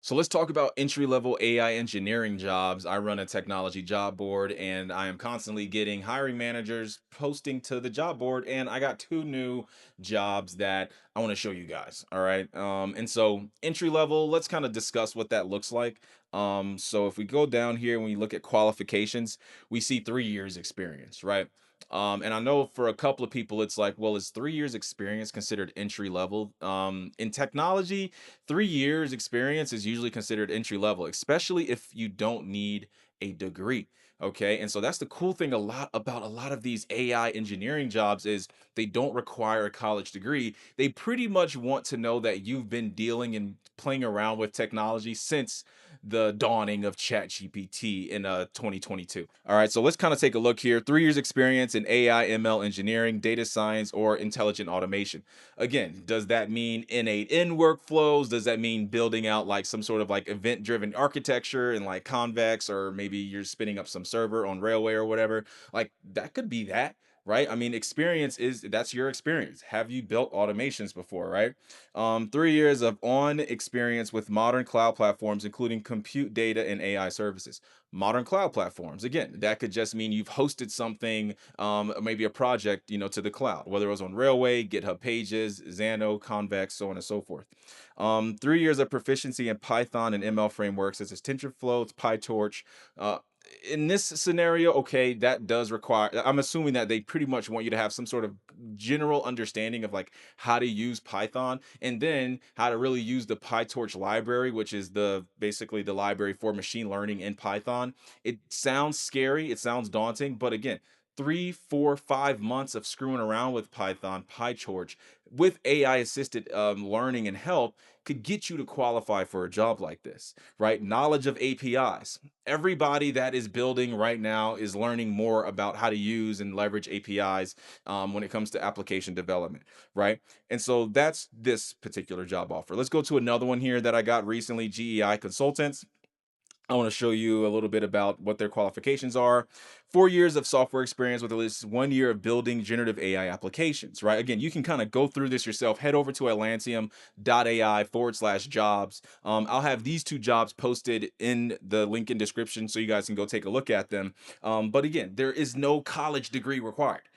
So let's talk about entry-level AI engineering jobs. I run a technology job board and I am constantly getting hiring managers posting to the job board. And I got two new jobs that I want to show you guys. All right. And so entry level, let's kind of discuss what that looks like. So if we go down here, when you look at qualifications, we see 3 years experience, right? And I know for a couple of people, it's like, well, is 3 years experience considered entry level? In technology, 3 years experience is usually considered entry level, especially if you don't need a degree. Okay. And so that's the cool thing about a lot of these AI engineering jobs is they don't require a college degree. They pretty much want to know that you've been dealing and playing around with technology since the dawning of ChatGPT in 2022. All right, so let's kind of take a look here. 3 years experience in AI, ML engineering, data science, or intelligent automation. Again, does that mean innate in workflows? Does that mean building out like some sort of like event driven architecture and like convex, or maybe you're spinning up some server on railway or whatever? Like that could be that, right? I mean, experience is that's your experience. Have you built automations before, right? 3 years of on experience with modern cloud platforms, including compute data and AI services. Modern cloud platforms, again, that could just mean you've hosted something, maybe a project, to the cloud, whether it was on Railway, GitHub Pages, Xano, Convex, so on and so forth. 3 years of proficiency in Python and ML frameworks such as TensorFlow, PyTorch. Uh, in this scenario, okay, that does require, I'm assuming that they pretty much want you to have some sort of general understanding of like how to use Python and then how to really use the PyTorch library, which is the basically the library for machine learning in Python. It sounds scary, it sounds daunting, but again, 3, 4, 5 months of screwing around with Python, PyTorch, with AI assisted learning and help could get you to qualify for a job like this, right? Knowledge of APIs. Everybody that is building right now is learning more about how to use and leverage APIs when it comes to application development, right? And so that's this particular job offer. Let's go to another one here that I got recently, GEI Consultants. I want to show you a little bit about what their qualifications are. 4 years of software experience with at least 1 year of building generative AI applications, right? Again, you can kind of go through this yourself. Head over to atlantium.ai/jobs. I'll have these two jobs posted in the link in description so you guys can go take a look at them. But again, there is no college degree required.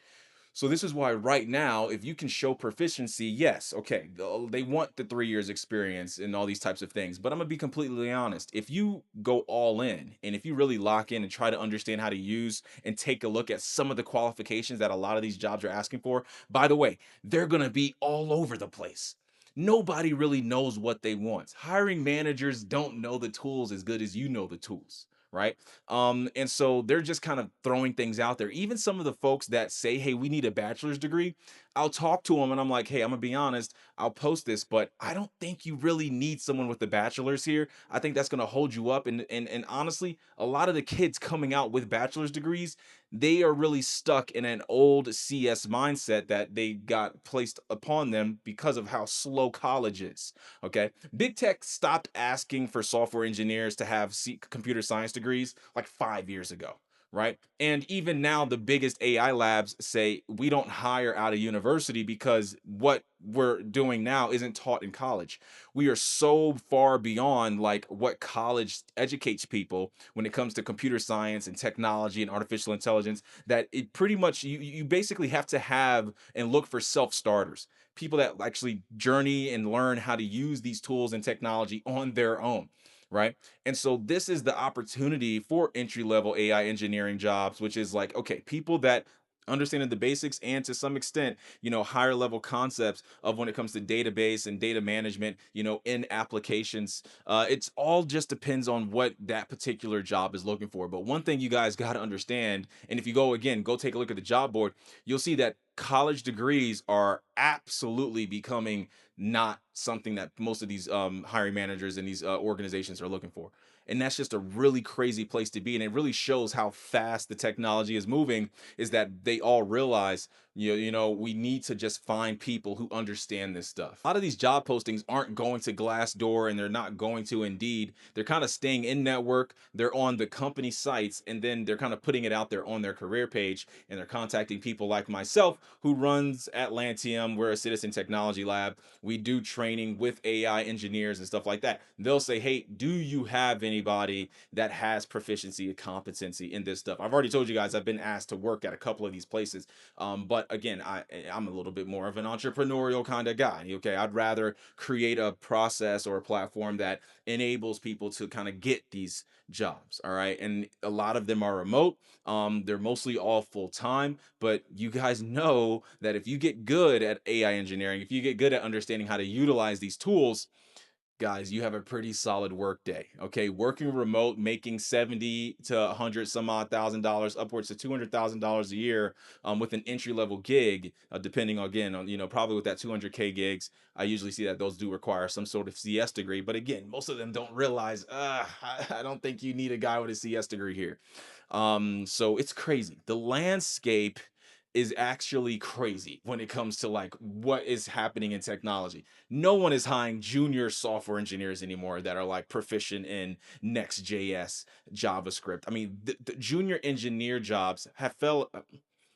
So this is why right now, if you can show proficiency, yes, okay, they want the 3 years experience and all these types of things. But I'm gonna be completely honest. If you go all in and if you really lock in and try to understand how to use and take a look at some of the qualifications that a lot of these jobs are asking for, by the way, they're gonna be all over the place. Nobody really knows what they want. Hiring managers don't know the tools as good as you know the tools, right? And so they're just kind of throwing things out there. Even some of the folks that say, hey, we need a bachelor's degree, I'll talk to them and I'm like, hey, I'm gonna be honest, I'll post this, but I don't think you really need someone with a bachelor's here. I think that's gonna hold you up. And honestly, a lot of the kids coming out with bachelor's degrees, they are really stuck in an old CS mindset that they got placed upon them because of how slow college is. Okay. Big tech stopped asking for software engineers to have computer science degrees like 5 years ago, right? And even now, the biggest AI labs say we don't hire out of university because what we're doing now isn't taught in college. We are so far beyond like what college educates people when it comes to computer science and technology and artificial intelligence that it pretty much you basically have to have and look for self starters, people that actually journey and learn how to use these tools and technology on their own, right? And so this is the opportunity for entry level AI engineering jobs, which is like, okay, people that understanding the basics and to some extent, higher level concepts of when it comes to database and data management, in applications. It's all just depends on what that particular job is looking for. But one thing you guys got to understand, and if you go again, go take a look at the job board, you'll see that college degrees are absolutely becoming not something that most of these hiring managers and these organizations are looking for. And that's just a really crazy place to be. And it really shows how fast the technology is moving, is that they all realize, we need to just find people who understand this stuff. A lot of these job postings aren't going to Glassdoor and they're not going to Indeed. They're kind of staying in network. They're on the company sites and then they're kind of putting it out there on their career page and they're contacting people like myself who runs Atlantium. We're a citizen technology lab. we do training with AI engineers and stuff like that. They'll say, "Hey, do you have anybody that has proficiency and competency in this stuff?" I've already told you guys I've been asked to work at a couple of these places. But again, I'm a little bit more of an entrepreneurial kind of guy. Okay, I'd rather create a process or a platform that enables people to kind of get these jobs. All right, and a lot of them are remote. They're mostly all full time, but you guys know that if you get good at AI engineering, if you get good at understanding how to utilize these tools, guys, you have a pretty solid work day. Okay, working remote, making 70 to 100 some odd thousand dollars, upwards to $200,000 a year, with an entry level gig, depending again on, probably with that 200K gigs. I usually see that those do require some sort of CS degree, but again, most of them don't realize. I don't think you need a guy with a CS degree here. So it's crazy. The landscape is actually crazy when it comes to like what is happening in technology. No one is hiring junior software engineers anymore that are like proficient in Next.js, JavaScript. I mean, the junior engineer jobs have fell.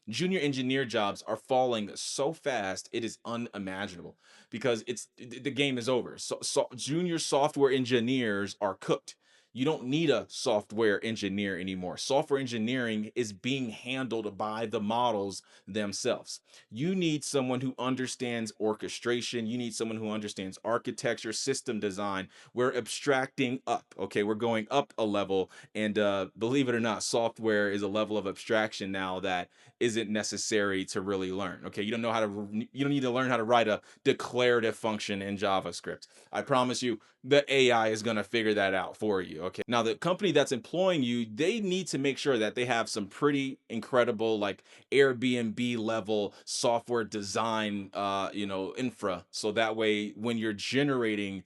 Junior engineer jobs are falling so fast it is unimaginable because the game is over. So junior software engineers are cooked. You don't need a software engineer anymore. Software engineering is being handled by the models themselves. You need someone who understands orchestration. You need someone who understands architecture, system design. We're abstracting up. Okay, we're going up a level, and believe it or not, software is a level of abstraction now that isn't necessary to really learn. Okay, you don't need to learn how to write a declarative function in JavaScript. I promise you, the AI is going to figure that out for you. Okay, now the company that's employing you, they need to make sure that they have some pretty incredible, like Airbnb level software design, infra, so that way when you're generating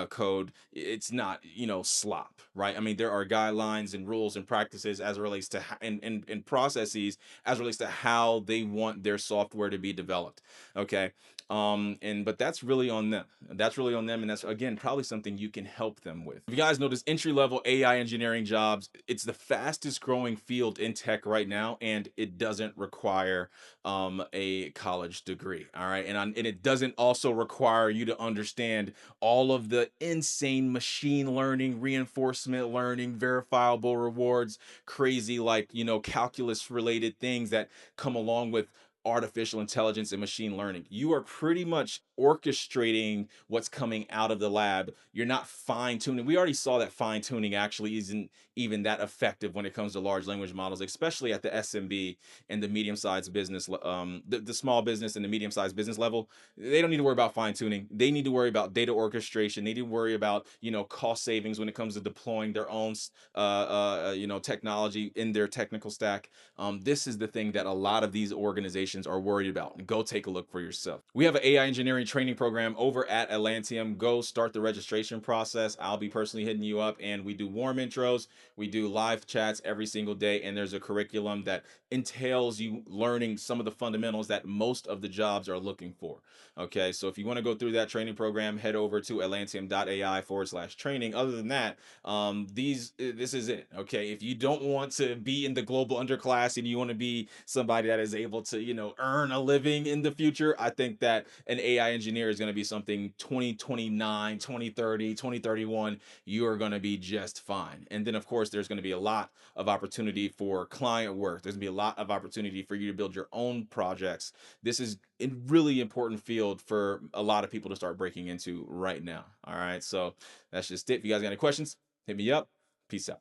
code, it's not, slop, right? I mean, there are guidelines and rules and practices as it relates to and processes as it relates to how they want their software to be developed. Okay. And but that's really on them. That's really on them. And that's again probably something you can help them with. If you guys notice, entry-level AI engineering jobs, it's the fastest growing field in tech right now, and it doesn't require a college degree. All right. And it doesn't also require you to understand all of the insane machine learning, reinforcement learning, verifiable rewards, crazy like calculus related things that come along with artificial intelligence and machine learning. You are pretty much orchestrating what's coming out of the lab. You're not fine tuning. We already saw that fine tuning actually isn't even that effective when it comes to large language models, especially at the SMB and the medium sized business, the small business and the medium sized business level. They don't need to worry about fine tuning. They need to worry about data orchestration. They need to worry about cost savings when it comes to deploying their own technology in their technical stack. This is the thing that a lot of these organizations are worried about. Go take a look for yourself. We have an AI engineering training program over at Atlantium. Go start the registration process. I'll be personally hitting you up, and we do warm intros. We do live chats every single day, and there's a curriculum that entails you learning some of the fundamentals that most of the jobs are looking for. Okay, so if you want to go through that training program, head over to atlantium.ai/training. Other than that, this is it. Okay, if you don't want to be in the global underclass and you want to be somebody that is able to earn a living in the future, I think that an AI engineer is going to be something 2029, 2030, 2031. You are going to be just fine. And then of course there's going to be a lot of opportunity for client work. There's going to be a lot of opportunity for you to build your own projects. This is a really important field for a lot of people to start breaking into right now. All right, so that's just it. If you guys got any questions, hit me up. Peace out.